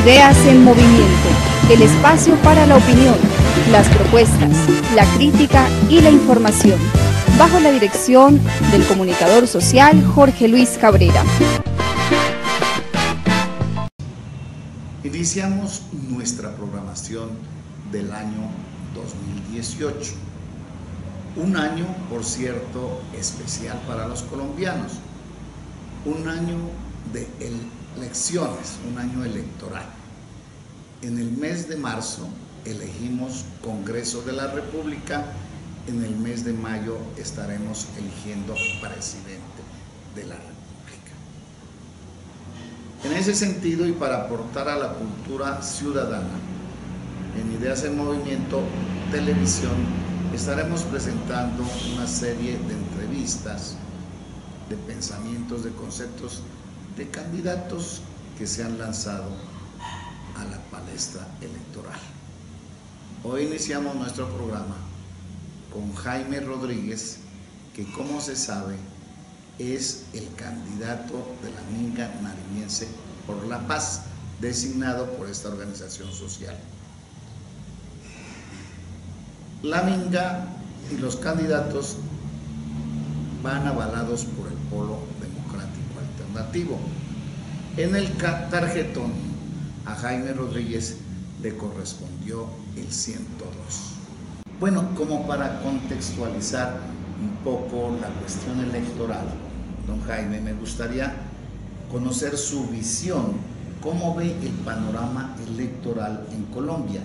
Ideas en Movimiento, el espacio para la opinión, las propuestas, la crítica y la información, bajo la dirección del comunicador social Jorge Luis Cabrera. Iniciamos nuestra programación del año 2018, un año, por cierto, especial para los colombianos, un año de elecciones, un año electoral. En el mes de marzo elegimos Congreso de la República, en el mes de mayo estaremos eligiendo presidente de la República. En ese sentido, y para aportar a la cultura ciudadana, en Ideas en Movimiento Televisión estaremos presentando una serie de entrevistas, de pensamientos, de conceptos, de candidatos que se han lanzado a la palestra electoral. Hoy iniciamos nuestro programa con Jaime Rodríguez, que, como se sabe, es el candidato de la Minga Nariñense por la Paz, designado por esta organización social. La Minga y los candidatos van avalados por el Polo Democrático Alternativo. En el tarjetón a Jaime Rodríguez le correspondió el 102. Bueno, como para contextualizar un poco la cuestión electoral, don Jaime, me gustaría conocer su visión, cómo ve el panorama electoral en Colombia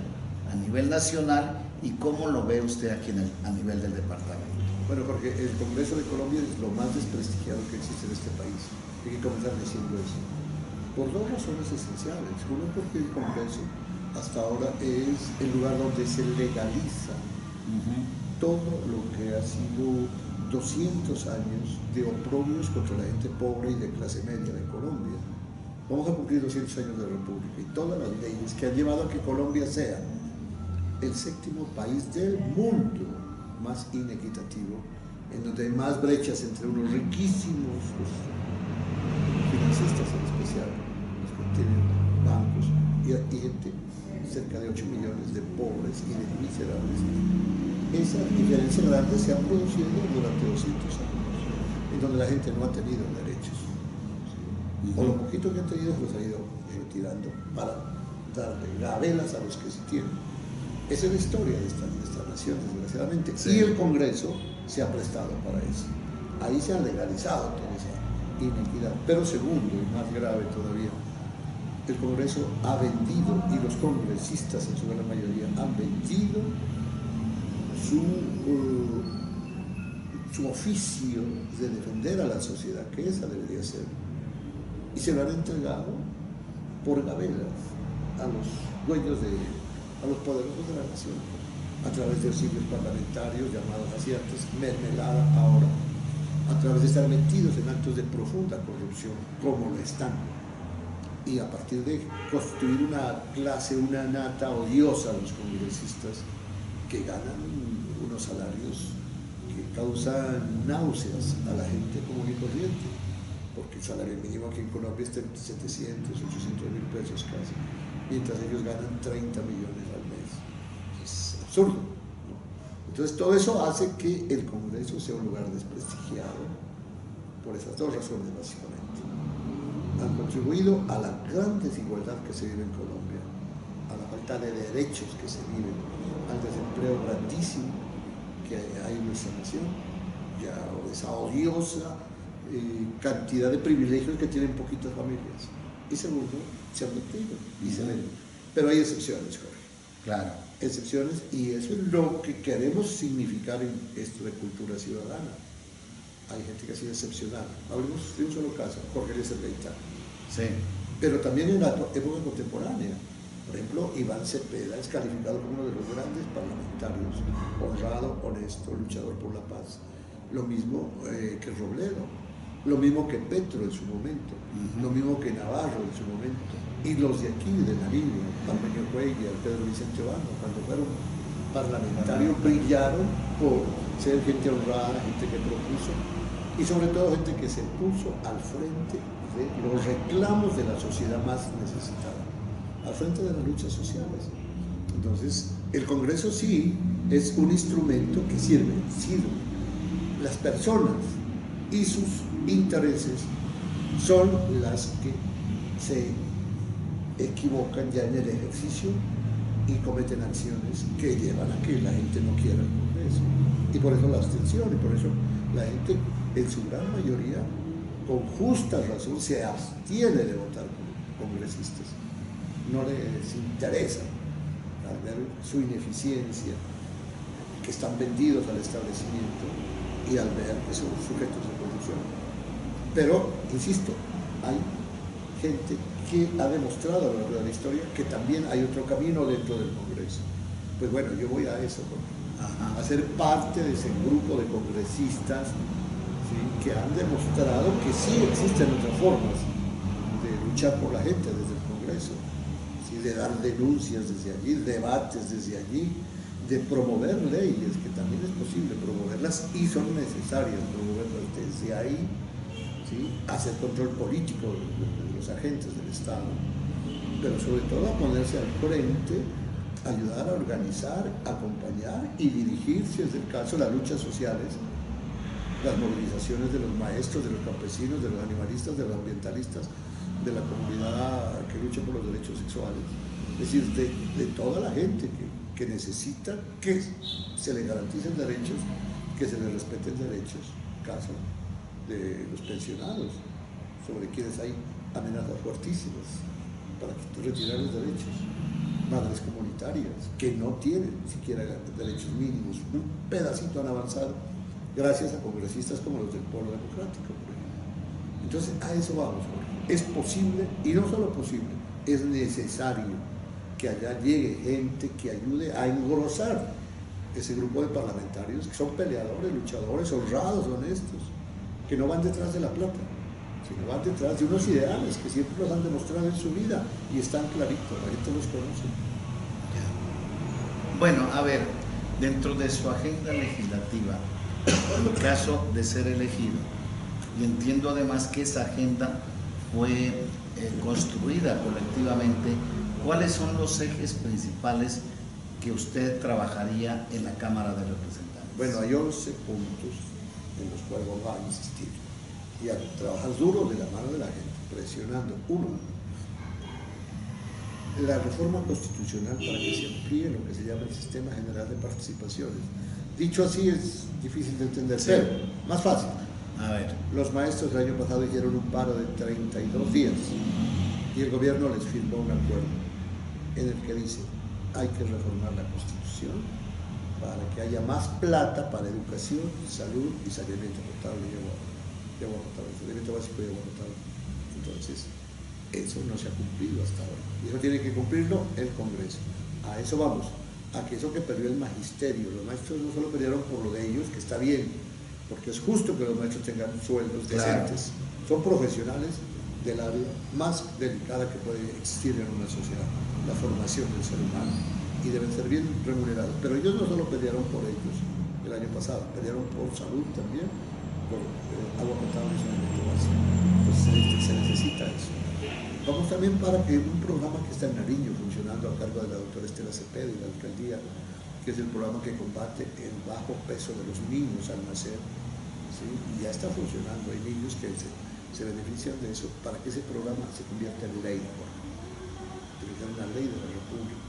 a nivel nacional y cómo lo ve usted aquí a nivel del departamento. Bueno, Jorge, el Congreso de Colombia es lo más desprestigiado que existe en este país. Hay que comenzar diciendo eso. Por dos razones esenciales. Uno, porque el Congreso hasta ahora es el lugar donde se legaliza todo lo que ha sido 200 años de oprobios contra la gente pobre y de clase media de Colombia. Vamos a cumplir 200 años de república y todas las leyes que han llevado a que Colombia sea el séptimo país del mundo más inequitativo, en donde hay más brechas entre unos riquísimos, los financistas en especial, los que tienen bancos, y gente, cerca de 8 millones de pobres y de miserables. Esa diferencia grande se ha producido durante 200 años, en donde la gente no ha tenido derechos, o lo poquito que ha tenido los ha ido retirando para darle gabelas a los que sí tienen. Esa es la historia de esta nación, desgraciadamente. Sí. Y el Congreso se ha prestado para eso. Ahí se ha legalizado toda esa inequidad. Pero segundo, y más grave todavía, el Congreso ha vendido, y los congresistas en su gran mayoría han vendido su oficio de defender a la sociedad, que esa debería ser. Y se lo han entregado por gabelas a los dueños a los poderosos de la nación, a través de auxilios parlamentarios llamados así antes, mermelada ahora, a través de estar metidos en actos de profunda corrupción, como lo están, y a partir de construir una clase, una nata odiosa a los congresistas, que ganan unos salarios que causan náuseas a la gente común y corriente, porque el salario mínimo aquí en Colombia está en 700, 800 mil pesos casi, mientras ellos ganan 30 millones al mes. Es absurdo, ¿no? Entonces todo eso hace que el Congreso sea un lugar desprestigiado por esas dos razones básicamente. Han contribuido a la gran desigualdad que se vive en Colombia, a la falta de derechos que se viven, al desempleo grandísimo que hay en nuestra nación, ya esa odiosa cantidad de privilegios que tienen poquitas familias. Y segundo, se han metido y se ven. Pero hay excepciones, Jorge. Claro. Excepciones, y eso es lo que queremos significar en esto de cultura ciudadana. Hay gente que ha sido excepcional. Hablemos de un solo caso, Jorge Eliezer Gaitán. Sí. Pero también en la época contemporánea. Por ejemplo, Iván Cepeda es calificado como uno de los grandes parlamentarios, honrado, honesto, luchador por la paz. Lo mismo que Robledo, lo mismo que Petro en su momento, lo mismo que Navarro en su momento, y los de aquí, de Nariño, Parmenio Cuellar, Pedro Vicente Obando, cuando fueron parlamentarios, brillaron por ser gente honrada, gente que propuso, y sobre todo gente que se puso al frente de los reclamos de la sociedad más necesitada. al frente de las luchas sociales. Entonces, el Congreso sí es un instrumento que sirve. Las personas y sus intereses son las que se equivocan ya en el ejercicio y cometen acciones que llevan a que la gente no quiera el Congreso. Y por eso la abstención, y por eso la gente en su gran mayoría, con justa razón, se abstiene de votar por congresistas. No les interesa, al ver su ineficiencia, que están vendidos al establecimiento y al ver que son sujetos de corrupción. Pero, insisto, hay gente que ha demostrado a lo largo de la historia que también hay otro camino dentro del Congreso. Pues bueno, yo voy a eso, a ser parte de ese grupo de congresistas, ¿sí?, que han demostrado que sí existen otras formas de luchar por la gente desde el Congreso, ¿sí?, de dar denuncias desde allí, debates desde allí, de promover leyes, que también es posible promoverlas y son necesarias promoverlas desde ahí, ¿sí?, hacer control político de los agentes del Estado, pero sobre todo a ponerse al frente, ayudar a organizar, acompañar y dirigir, si es el caso, las luchas sociales, las movilizaciones de los maestros, de los campesinos, de los animalistas, de los ambientalistas, de la comunidad que lucha por los derechos sexuales, es decir, de toda la gente que necesita que se le garanticen derechos, que se le respeten derechos, caso de los pensionados, sobre quienes hay amenazas fuertísimas para retirar los derechos, madres comunitarias que no tienen siquiera derechos mínimos, un pedacito han avanzado gracias a congresistas como los del Polo Democrático, por ejemplo. Entonces a eso vamos, Jorge. Es posible, y no solo posible, es necesario que allá llegue gente que ayude a engrosar ese grupo de parlamentarios que son peleadores, luchadores, honrados, honestos, que no van detrás de la plata, sino van detrás de unos ideales que siempre los han demostrado en su vida y están claritos, la gente los conoce. Bueno, a ver, dentro de su agenda legislativa, en caso de ser elegido, y entiendo además que esa agenda fue construida colectivamente, ¿cuáles son los ejes principales que usted trabajaría en la Cámara de Representantes? Bueno, hay 11 puntos en los cuales vamos a insistir y a trabajar duro de la mano de la gente, presionando. Uno, la reforma constitucional para que se amplíe lo que se llama el Sistema General de Participaciones. Dicho así es difícil de entender, pero más fácil. A ver. Los maestros el año pasado hicieron un paro de 32 días y el gobierno les firmó un acuerdo en el que dice hay que reformar la Constitución para que haya más plata para educación, salud y saneamiento potable y agua potable, saneamiento básico y agua potable. Entonces, eso no se ha cumplido hasta ahora y eso tiene que cumplirlo el Congreso. A eso vamos, a que eso que perdió el magisterio, los maestros no solo perdieron por lo de ellos, que está bien, porque es justo que los maestros tengan sueldos decentes, son profesionales del área más delicada que puede existir en una sociedad, la formación del ser humano, y deben ser bien remunerados. Pero ellos no solo pelearon por ellos el año pasado, pelearon por salud también, por agua potable y saneamiento básico. Entonces se necesita eso. Vamos también para que un programa que está en Nariño funcionando a cargo de la doctora Estela Cepeda y la alcaldía, que es el programa que combate el bajo peso de los niños al nacer, ¿sí?, y ya está funcionando. Hay niños que se benefician de eso, para que ese programa se convierta en ley, tiene que ser una ley de la República.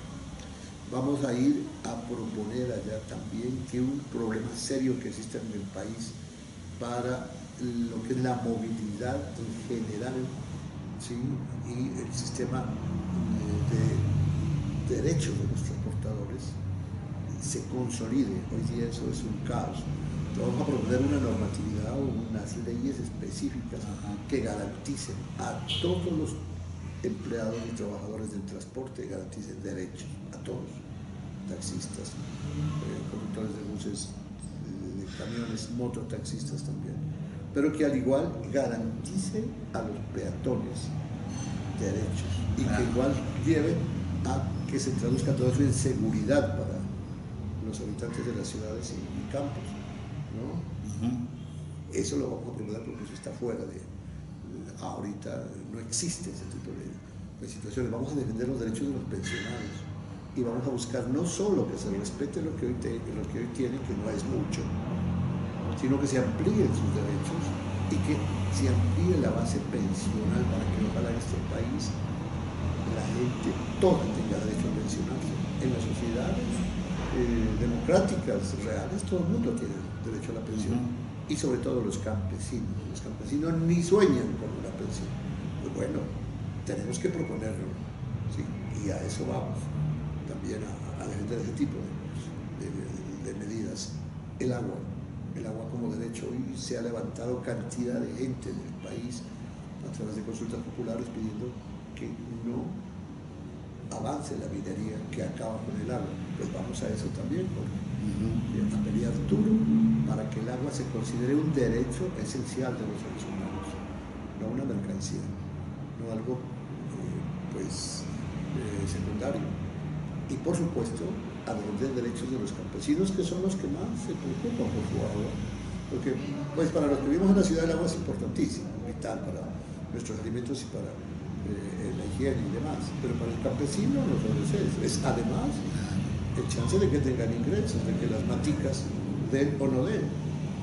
Vamos a ir a proponer allá también que un problema serio que existe en el país para lo que es la movilidad en general, ¿sí?, y el sistema de derechos de los transportadores se consolide. Hoy día eso es un caos. Vamos a proponer una normatividad o unas leyes específicas que garanticen a todos los empleados y trabajadores del transporte, garanticen derechos a todos, taxistas, conductores de buses, de camiones, mototaxistas también, pero que al igual garanticen a los peatones derechos y que igual lleven a que se traduzca todo eso en seguridad para los habitantes de las ciudades y campos, ¿no? Eso lo vamos a proponer porque eso está fuera de ahorita, no existe ese tipo de situaciones, vamos a defender los derechos de los pensionados y vamos a buscar no solo que se respete lo que hoy tienen, que no es mucho, sino que se amplíen sus derechos y que se amplíe la base pensional para que ojalá en este país la gente toda tenga derecho a pensionarse. En las sociedades democráticas reales todo el mundo tiene derecho a la pensión, y sobre todo los campesinos. Los campesinos ni sueñan con una pensión. Pues bueno, tenemos que proponerlo, ¿sí? Y a eso vamos, también a defender ese tipo de medidas. El agua como derecho. Hoy se ha levantado cantidad de gente en el país a través de consultas populares pidiendo que no avance la minería que acaba con el agua. Pues vamos a eso también, a pelear duro para que el agua se considere un derecho esencial de los seres humanos, no una mercancía, no algo secundario. Y por supuesto, a defender derechos de los campesinos, que son los que más se preocupan por su agua, porque pues para los que vivimos en la ciudad el agua es importantísima, vital para nuestros alimentos y para la higiene y demás, pero para el campesino no solo es además el chance de que tengan ingresos, de que las maticas den o no den,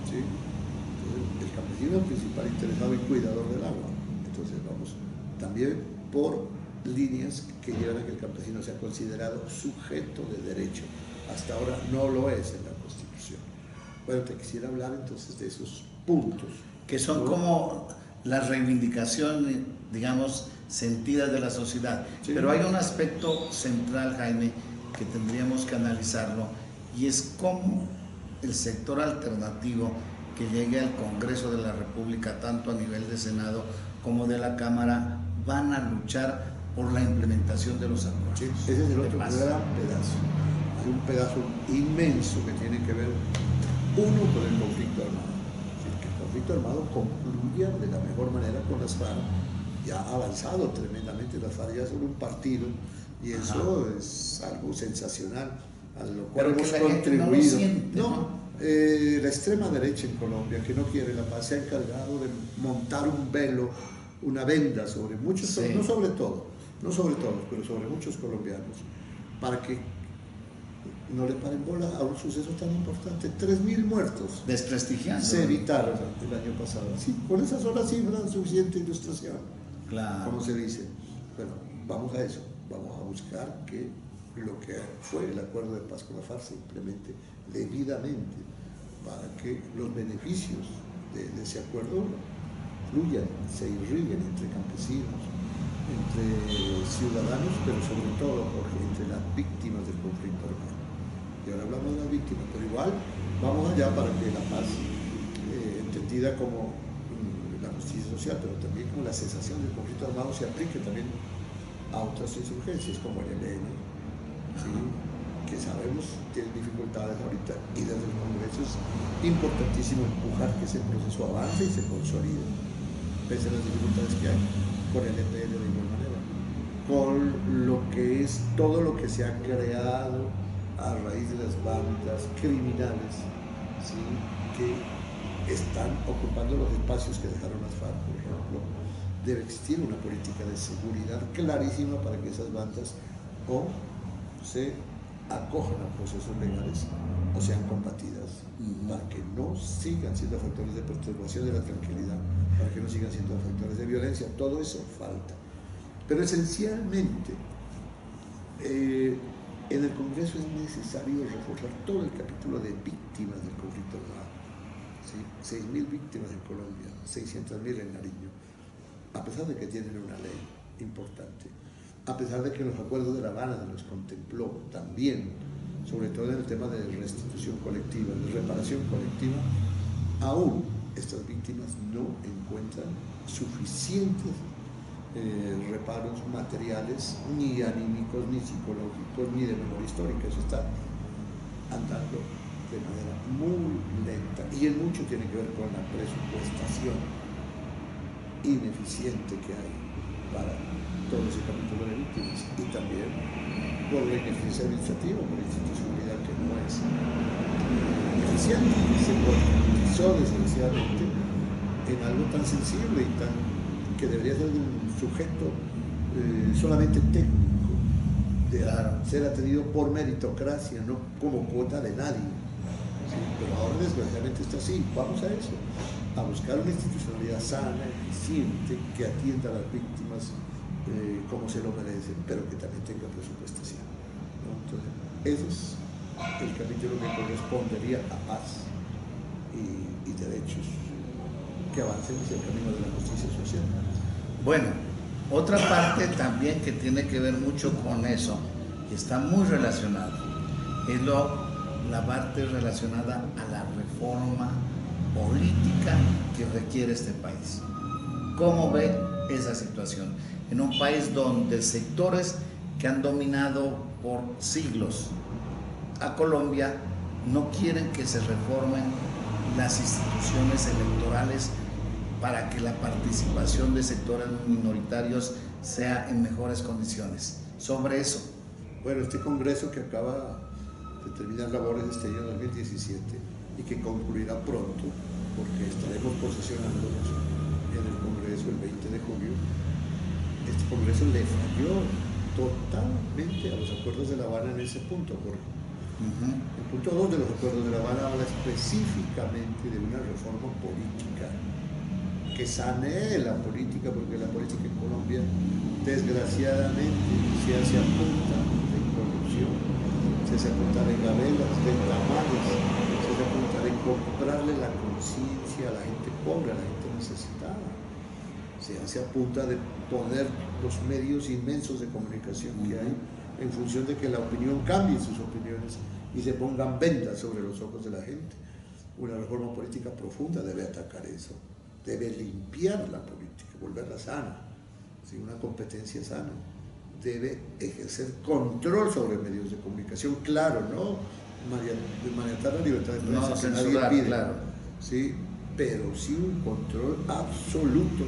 ¿sí? Entonces, el campesino es el principal interesado y cuidador del agua. Entonces vamos también por líneas que llevan a que el campesino sea considerado sujeto de derecho. Hasta ahora no lo es en la Constitución. Bueno, te quisiera hablar entonces de esos puntos. Que son como la reivindicación, digamos, sentidas de la sociedad. Sí. Pero hay un aspecto central, Jaime, que tendríamos que analizarlo, y es cómo el sector alternativo que llegue al Congreso de la República, tanto a nivel de Senado como de la Cámara, van a luchar por la implementación de los acuerdos. Sí, ese es el otro gran pedazo. Hay un pedazo inmenso que tiene que ver, uno, con el conflicto armado. Que el conflicto armado concluya de la mejor manera con las FARC. Ya ha avanzado tremendamente, las FARC ya son un partido, y eso es algo sensacional, a lo cual hemos contribuido. La extrema derecha en Colombia, que no quiere la paz, se ha encargado de montar un velo, una venda sobre muchos, sí, no sobre todos, pero sobre muchos colombianos, para que no le paren bola a un suceso tan importante. 3.000 muertos. Desprestigiando. Se evitaron el año pasado. Sí, con esa sola cifra, suficiente ilustración. Claro. Como se dice. Bueno, vamos a eso. Vamos a buscar que lo que fue el acuerdo de paz con la FARC se implemente debidamente para que los beneficios de ese acuerdo fluyan, se irriguen entre campesinos, entre ciudadanos, pero sobre todo, Jorge, entre las víctimas del conflicto armado. Y ahora hablamos de las víctimas, pero igual vamos allá para que la paz, entendida como la justicia social, pero también como la cesación del conflicto armado, se aplique también a otras insurgencias como el ELN, ¿sí? Que sabemos tienen dificultades ahorita, y desde el Congreso es importantísimo empujar que ese proceso avance y se consolide, pese a las dificultades que hay con el EPL de igual manera, con lo que es todo lo que se ha creado a raíz de las bandas criminales, ¿sí? Que están ocupando los espacios que dejaron las FARC, por ejemplo. Debe existir una política de seguridad clarísima para que esas bandas o se acojan a procesos legales o sean combatidas, para que no sigan siendo factores de perturbación de la tranquilidad, para que no sigan siendo factores de violencia. Todo eso falta. Pero esencialmente, en el Congreso es necesario reforzar todo el capítulo de víctimas del conflicto armado. ¿Sí? 6.000 víctimas en Colombia, 600.000 en Nariño, a pesar de que tienen una ley importante, a pesar de que los acuerdos de La Habana los contempló también, sobre todo en el tema de restitución colectiva, de reparación colectiva, aún estas víctimas no encuentran suficientes reparos materiales, ni anímicos, ni psicológicos, ni de memoria histórica. Eso está andando de manera muy lenta, y en mucho tiene que ver con la presupuestación ineficiente que hay para todo ese capítulo de víctimas, y también por la ineficiencia administrativa, por la institucionalidad que no es eficiente, se politizó desgraciadamente en algo tan sensible y tan que debería ser de un sujeto solamente técnico, de ser atendido por meritocracia, no como cuota de nadie. ¿Sí? Pero ahora desgraciadamente está así. Vamos a eso, a buscar una institucionalidad sana, eficiente, que atienda a las víctimas como se lo merecen, pero que también tenga presupuestación, ¿no? Entonces, ese es el capítulo que correspondería a paz y derechos que avancen hacia el camino de la justicia social. Bueno, otra parte también que tiene que ver mucho con eso, y está muy relacionado, es la parte relacionada a la reforma política que requiere este país. ¿Cómo ve esa situación? En un país donde sectores que han dominado por siglos a Colombia no quieren que se reformen las instituciones electorales para que la participación de sectores minoritarios sea en mejores condiciones. Sobre eso. Bueno, este Congreso que acaba de terminar labores este año 2017 y que concluirá pronto, porque estaremos posesionándonos en el Congreso el 20 de julio, este Congreso le falló totalmente a los acuerdos de La Habana en ese punto, Jorge. El punto 2 de los acuerdos de La Habana habla específicamente de una reforma política que sanee la política, porque la política en Colombia desgraciadamente se hace a punta de corrupción, se hace a punta de gabelas, de tamales, se hace a punta de comprarle la conciencia a la gente pobre, a la gente necesitada, se hace a punta de poner los medios inmensos de comunicación que hay en función de que la opinión cambie sus opiniones y se pongan vendas sobre los ojos de la gente. Una reforma política profunda debe atacar eso, debe limpiar la política, volverla sana, ¿sí? Una competencia sana, debe ejercer control sobre medios de comunicación, claro, no maniatar la libertad de prensa, no que censurar, nadie pide, claro. ¿sí? Pero sí un control absoluto,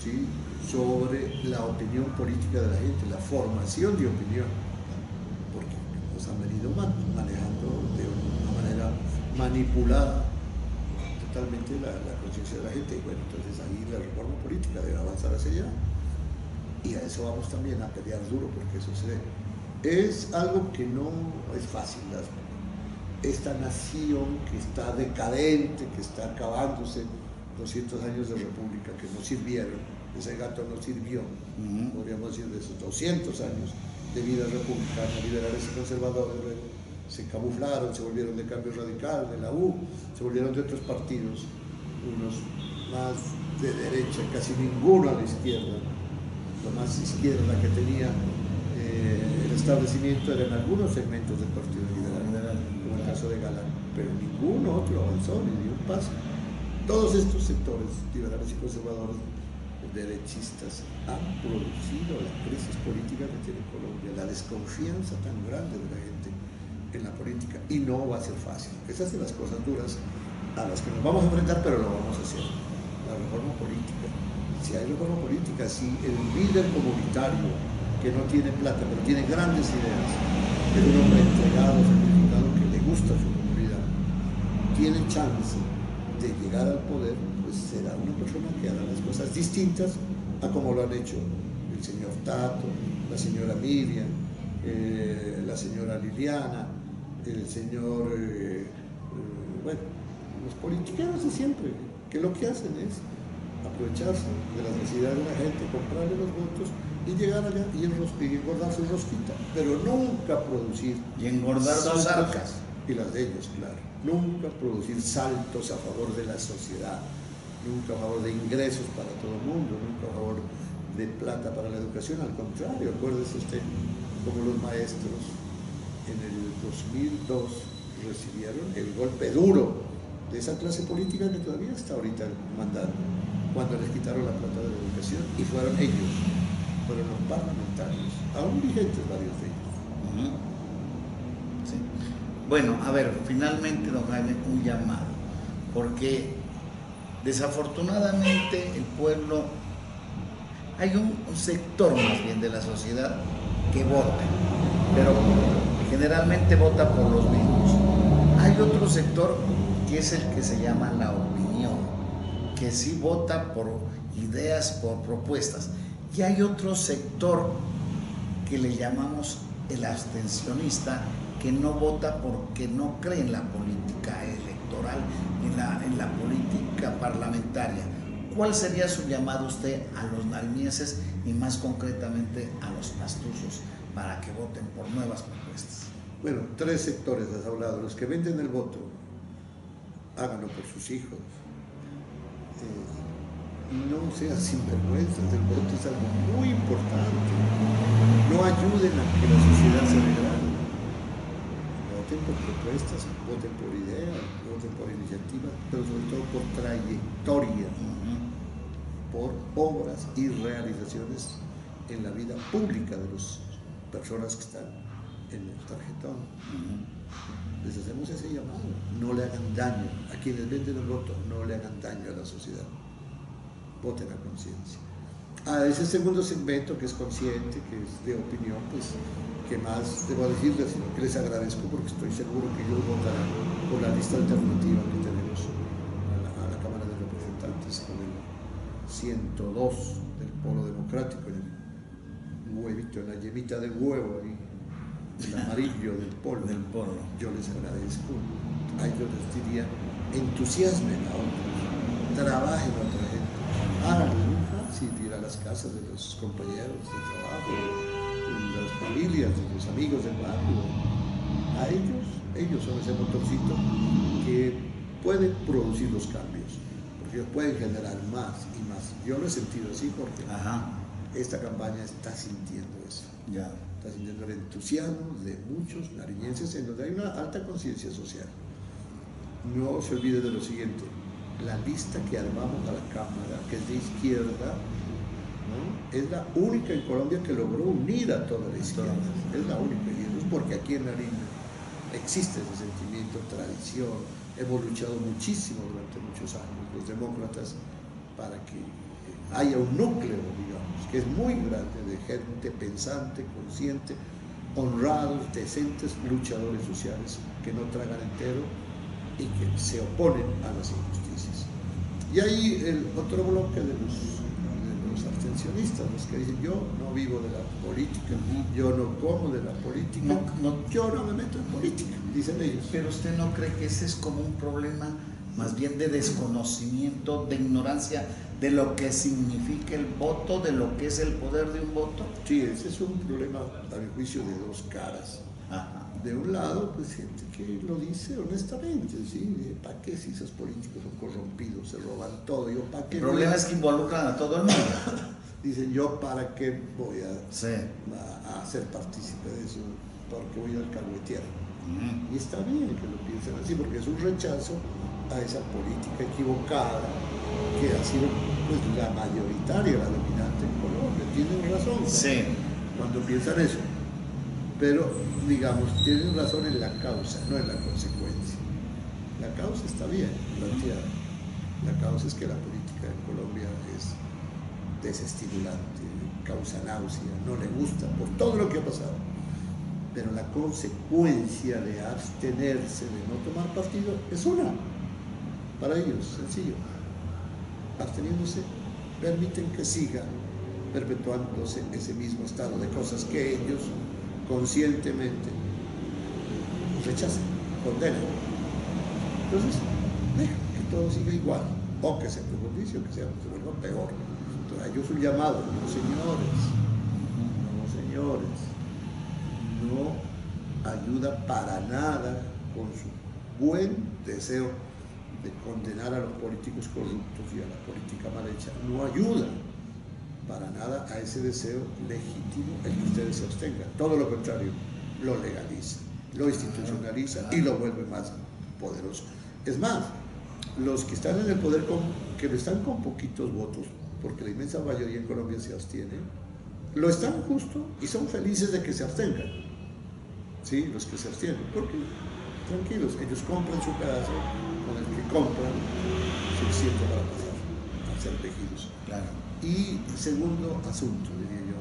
¿sí? Sobre la opinión política de la gente, la formación de opinión, porque nos han venido manejando de una manera manipulada totalmente la conciencia de la gente. Y bueno, entonces ahí la reforma política debe avanzar hacia allá, y a eso vamos también a pelear duro, porque eso es algo que no es fácil. Esta nación que está decadente, que está acabándose, 200 años de república que no sirvieron, ese gato no sirvió, podríamos decir, de esos 200 años de vida republicana, liberales y conservadores, se camuflaron, se volvieron de Cambio Radical, de la U, se volvieron de otros partidos, unos más de derecha, casi ninguno a la izquierda. Lo más izquierda que tenía el establecimiento eran algunos segmentos del Partido Liberal, como el caso de Galán, pero ninguno otro avanzó ni dio un paso. Todos estos sectores liberales y conservadores derechistas han producido la crisis política que tiene Colombia, la desconfianza tan grande de la gente en la política, y no va a ser fácil. Esas son las cosas duras a las que nos vamos a enfrentar, pero lo vamos a hacer. La reforma política. Si hay reforma política, si el líder comunitario que no tiene plata, pero tiene grandes ideas, es un hombre entregado, sacrificado, que le gusta su comunidad, tiene chance de llegar al poder, pues será una persona que hará las cosas distintas a como lo han hecho el señor Tato, la señora Miriam, la señora Liliana, el señor, bueno, los politiqueros de siempre, que lo que hacen es aprovecharse de las necesidades de la gente, comprarle los votos y llegar allá y engordar su rosquita, pero nunca producir y engordar sus arcas. Y las de ellos, claro. Nunca producir saltos a favor de la sociedad, nunca a favor de ingresos para todo el mundo, nunca a favor de plata para la educación. Al contrario, acuérdese usted como los maestros en el 2002 recibieron el golpe duro de esa clase política que todavía está ahorita mandando, cuando les quitaron la plata de la educación, y fueron ellos, fueron los parlamentarios, aún vigentes varios de ellos. Sí. Bueno, a ver, finalmente, don Jaime, un llamado, porque desafortunadamente el pueblo, hay un sector más bien de la sociedad que vota, pero generalmente vota por los mismos. Hay otro sector que es el que se llama la opinión, que sí vota por ideas, por propuestas. Y hay otro sector que le llamamos el abstencionista, que no vota porque no cree en la política electoral, en la política parlamentaria. ¿Cuál sería su llamado usted a los nariñeses y más concretamente a los pastusos para que voten por nuevas propuestas? Bueno, tres sectores has hablado. Los que venden el voto, háganlo por sus hijos. No sean sinvergüenzas, el voto es algo muy importante. No ayuden a que la sociedad se regrade. Voten por propuestas, voten por ideas, voten por iniciativas, pero sobre todo por trayectoria, por obras y realizaciones en la vida pública de las personas que están en el tarjetón. Les hacemos ese llamado. No le hagan daño a quienes venden el voto, no le hagan daño a la sociedad. Voten a conciencia. A ese segundo segmento que es consciente, que es de opinión, pues, que más debo decirles, sino que les agradezco porque estoy seguro que ellos votarán por la lista alternativa que tenemos a la Cámara de Representantes con el 102 del Polo Democrático, en el huevito, en la yemita del huevo, y el amarillo del polo. Yo les agradezco. A ellos les diría, entusiasmen a otros, trabajen a otra gente, háganlo muy fácil ir a las casas de los compañeros de trabajo, de las familias, de los amigos del barrio. A ellos son ese motorcito que puede producir los cambios, porque ellos pueden generar más y más. Yo lo he sentido así porque esta campaña está sintiendo eso. Está sintiendo el entusiasmo de muchos nariñenses en donde hay una alta conciencia social. No se olvide de lo siguiente: la lista que armamos a la Cámara, que es de izquierda, ¿no?, es la única en Colombia que logró unir a toda la izquierda. Es la única, y eso es porque aquí en Nariño existe ese sentimiento, tradición. Hemos luchado muchísimo durante muchos años, los demócratas, para que haya un núcleo, digamos, que es muy grande, de gente pensante, consciente, honrados, decentes, luchadores sociales que no tragan entero y que se oponen a las injusticias. Y hay el otro bloque de los abstencionistas, los que dicen: yo no vivo de la política, yo no como de la política, yo no me meto en política, dicen ellos. Pero ¿usted no cree que ese es como un problema más bien de desconocimiento, de ignorancia de lo que significa el voto, de lo que es el poder de un voto? Sí, ese es un problema, a mi juicio, de dos caras. De un lado, pues gente que lo dice honestamente, ¿sí? ¿Para qué si esos políticos son corrompidos, se roban todo? Yo, ¿para qué? El problema es que involucran a todo el mundo. Dicen: yo para qué voy a ser partícipe de eso, porque voy a alcahuetear. Y está bien que lo piensen así, porque es un rechazo a esa política equivocada que ha sido, pues, la mayoritaria, la dominante en Colombia. Tienen razón cuando piensan eso, pero digamos, tienen razón en la causa, no en la consecuencia. La causa está bien planteada. La causa es que la política en Colombia es desestimulante, causa náusea, no le gusta por todo lo que ha pasado. Pero la consecuencia de abstenerse, de no tomar partido, es una. Para ellos, sencillo. Absteniéndose, permiten que siga perpetuándose ese mismo estado de cosas que ellos conscientemente rechazan, condenan. Entonces, dejan que todo siga igual, o que se profundice, o que se vuelva peor. Entonces, a ellos un llamado: no señores, no ayuda para nada con su buen deseo de condenar a los políticos corruptos y a la política mal hecha. No ayuda para nada a ese deseo legítimo el que ustedes se abstengan. Todo lo contrario, lo legaliza, lo institucionaliza y lo vuelve más poderoso. Es más, los que están en el poder, que lo están con poquitos votos, porque la inmensa mayoría en Colombia se abstiene, lo están justo y son felices de que se abstengan. Sí, los que se abstienen, porque tranquilos, ellos compran su pedazo con el que compran suficiente para pasar a ser elegidos. Claro. Y segundo asunto, diría yo,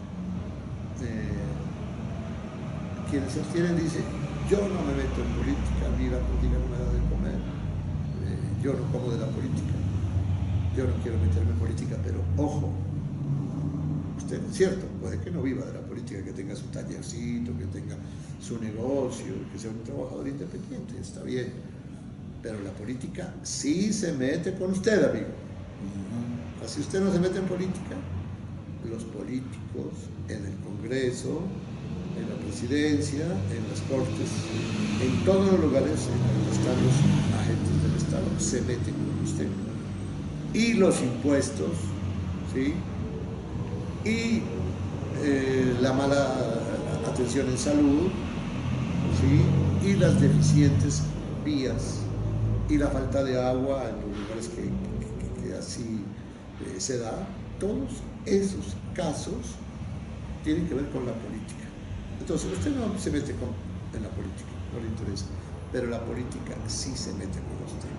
quienes se abstienen dicen: yo no me meto en política, a mí la política no me da de comer, yo no como de la política, yo no quiero meterme en política, pero ojo, usted, cierto, puede que no viva de la política, que tenga su tallercito, que tenga su negocio, que sea un trabajador independiente, está bien, pero la política sí se mete con usted, amigo. Si usted no se mete en política, los políticos en el Congreso, en la presidencia, en las cortes, en todos los lugares en donde están los agentes del Estado, se meten con usted. Y los impuestos, ¿sí? Y la mala atención en salud, ¿sí? Y las deficientes vías y la falta de agua en los lugares que así se da. Todos esos casos tienen que ver con la política. Entonces usted no se mete en la política, no le interesa, pero la política sí se mete con usted.